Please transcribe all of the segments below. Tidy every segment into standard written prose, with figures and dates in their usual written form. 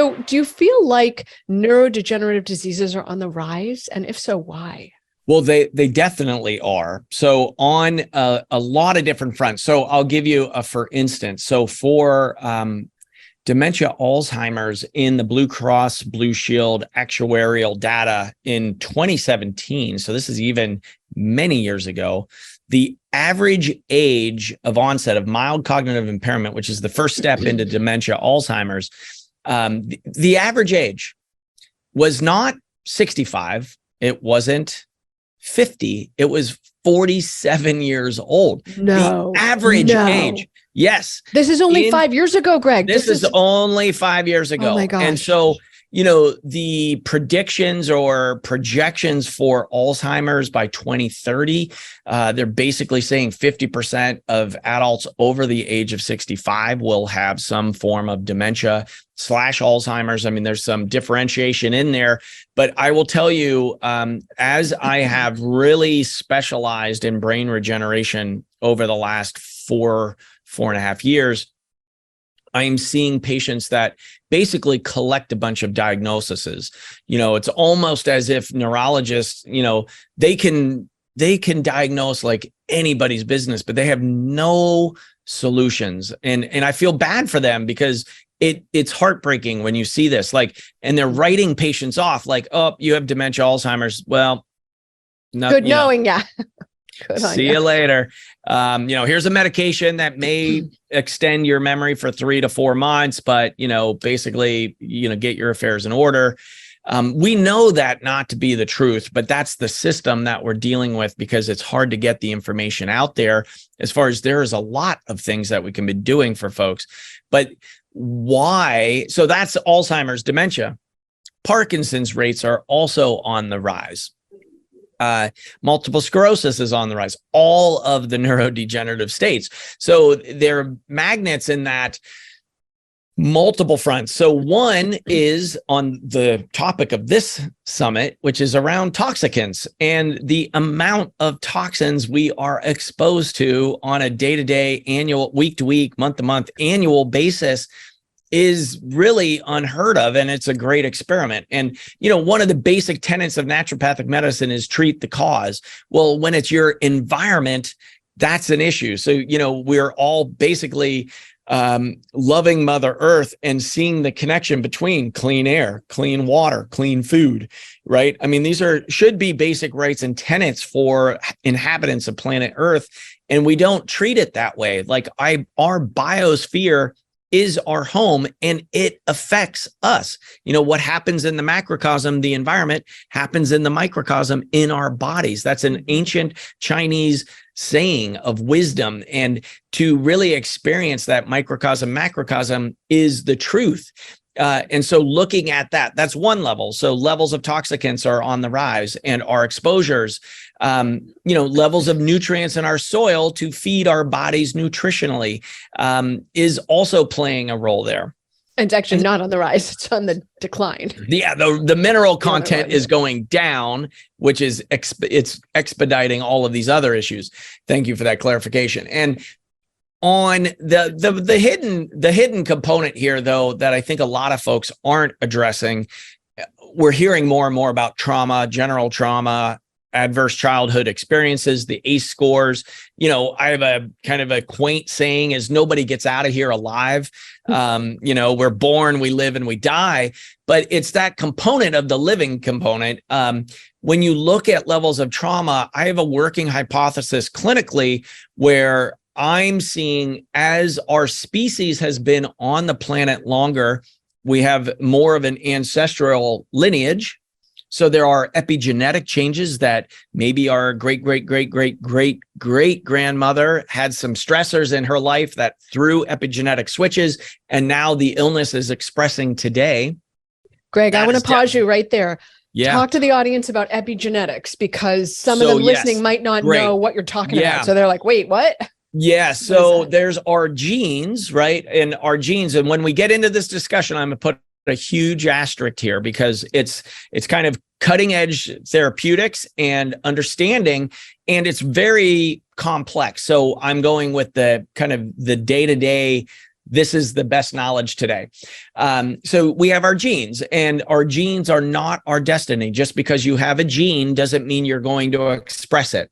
So do you feel like neurodegenerative diseases are on the rise? And if so, why? Well, they definitely are. So on a lot of different fronts. So I'll give you a for instance. So for dementia Alzheimer's in the Blue Cross Blue Shield actuarial data in 2017, so this is even many years ago, the average age of onset of mild cognitive impairment, which is the first step into dementia Alzheimer's, the average age was not 65, it wasn't 50, it was 47 years old. No, the average age. Yes. This is only 5 years ago, Greg. This is only 5 years ago. Oh my gosh. And so, you know, the predictions or projections for Alzheimer's by 2030, they're basically saying 50% of adults over the age of 65 will have some form of dementia / Alzheimer's. I mean, there's some differentiation in there, but I will tell you, as I have really specialized in brain regeneration over the last 4.5 years, I'm seeing patients that basically collect a bunch of diagnoses. You know, it's almost as if neurologists, you know, they can diagnose like anybody's business, but they have no solutions. And I feel bad for them because it's heartbreaking when you see this, like, and they're writing patients off like, oh, you have dementia, Alzheimer's. Well, no, good knowing, yeah. See you later. You know, here's a medication that may extend your memory for 3 to 4 months, but, you know, basically, you know, get your affairs in order. We know that not to be the truth, but that's the system that we're dealing with because it's hard to get the information out there as far as there is a lot of things that we can be doing for folks. But why? So that's Alzheimer's, dementia. Parkinson's rates are also on the rise. Multiple sclerosis is on the rise, all of the neurodegenerative states. So they're magnets in that multiple fronts. So one is on the topic of this summit, which is around toxicants and the amount of toxins we are exposed to on a day-to-day, annual, week-to-week, month-to-month, annual basis is really unheard of. And it's a great experiment. And, you know, one of the basic tenets of naturopathic medicine is treat the cause. Well, when it's your environment, that's an issue. So, you know, we're all basically loving Mother Earth and seeing the connection between clean air, clean water, clean food, right? I mean, these should be basic rights and tenets for inhabitants of planet Earth. And we don't treat it that way. Like our biosphere is our home and it affects us. You know, what happens in the macrocosm, the environment, happens in the microcosm in our bodies. That's an ancient Chinese saying of wisdom. And to really experience that microcosm, macrocosm is the truth. And so looking at that, that's one level. So levels of toxicants are on the rise and our exposures, you know, levels of nutrients in our soil to feed our bodies nutritionally is also playing a role there. It's actually not on the rise. It's on the decline. Yeah, the mineral content is going down, which is it's expediting all of these other issues. Thank you for that clarification. And on the hidden component here, though, that I think a lot of folks aren't addressing, we're hearing more and more about trauma, general trauma, adverse childhood experiences, the ACE scores. You know, I have a kind of a quaint saying is nobody gets out of here alive. You know, we're born, we live, and we die, but it's that component of the living component. When you look at levels of trauma, I have a working hypothesis clinically where I'm seeing as our species has been on the planet longer, we have more of an ancestral lineage. So there are epigenetic changes that maybe our great grandmother had some stressors in her life that threw epigenetic switches, and now the illness is expressing today. Greg, I want to pause you right there. Yeah. Talk to the audience about epigenetics because some of them listening might not know what you're talking about. So they're like, wait, what? Yeah. So there's our genes, right? And our genes. And when we get into this discussion, I'm going to put a huge asterisk here because it's kind of cutting edge therapeutics and understanding, and it's very complex. So I'm going with the kind of the day-to-day this is the best knowledge today. So we have our genes, and our genes are not our destiny. Just because you have a gene doesn't mean you're going to express it.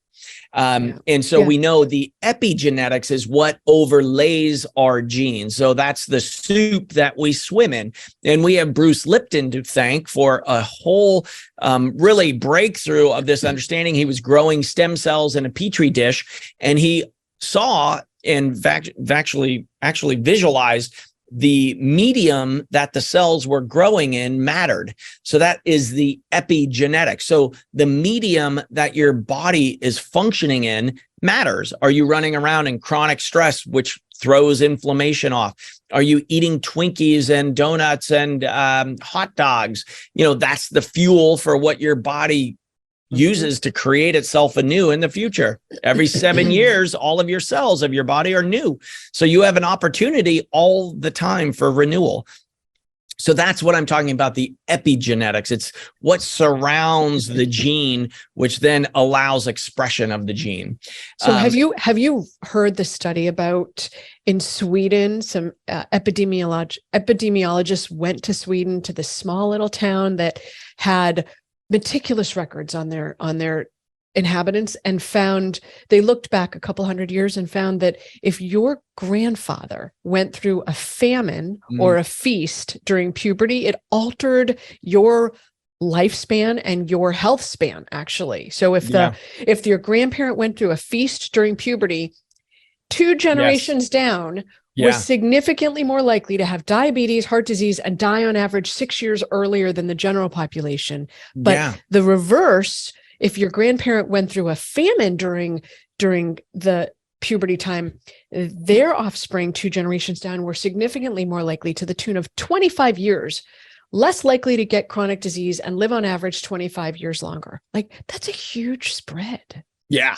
And so we know the epigenetics is what overlays our genes. So that's the soup that we swim in. And we have Bruce Lipton to thank for a whole really breakthrough of this understanding. He was growing stem cells in a petri dish, and he saw and actually visualized the medium that the cells were growing in mattered. So that is the epigenetics. So the medium that your body is functioning in matters. Are you running around in chronic stress, which throws inflammation off? Are you eating Twinkies and donuts and hot dogs? That's the fuel for what your body uses to create itself anew in the future. Every 7 years, all of your cells of your body are new. So you have an opportunity all the time for renewal. So that's what I'm talking about, the epigenetics. It's what surrounds the gene, which then allows expression of the gene. So have you heard the study about in Sweden, some epidemiologists went to Sweden, to this small little town that had meticulous records on their inhabitants, and they looked back a couple hundred years and found that if your grandfather went through a famine or a feast during puberty, it altered your lifespan and your health span, actually. So if your grandparent went through a feast during puberty, 2 generations down, was significantly more likely to have diabetes, heart disease, and die on average 6 years earlier than the general population. But the reverse, if your grandparent went through a famine during the puberty time, their offspring 2 generations down were significantly more likely, to the tune of 25 years, less likely to get chronic disease and live on average 25 years longer. Like, that's a huge spread. Yeah.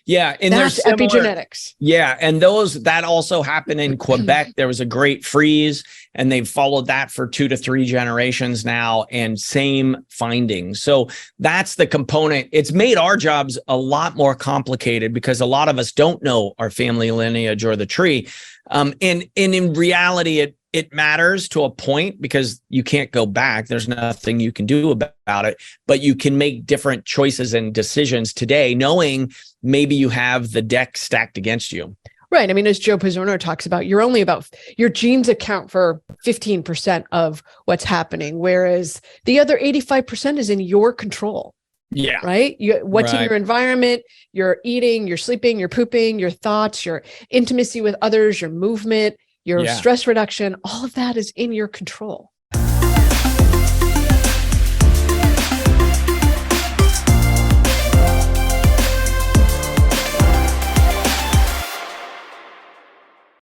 And that's epigenetics. Yeah. And that also happened in Quebec. There was a great freeze, and they've followed that for 2 to 3 generations now, and same findings. So that's the component. It's made our jobs a lot more complicated because a lot of us don't know our family lineage or the tree. And in reality, it matters to a point because you can't go back. There's nothing you can do about it, but you can make different choices and decisions today, knowing maybe you have the deck stacked against you. Right. I mean, as Joe Pizzorno talks about, your genes account for 15% of what's happening, whereas the other 85% is in your control. Yeah. Right. What's in your environment, your eating, your sleeping, your pooping, your thoughts, your intimacy with others, your movement, your stress reduction, all of that is in your control.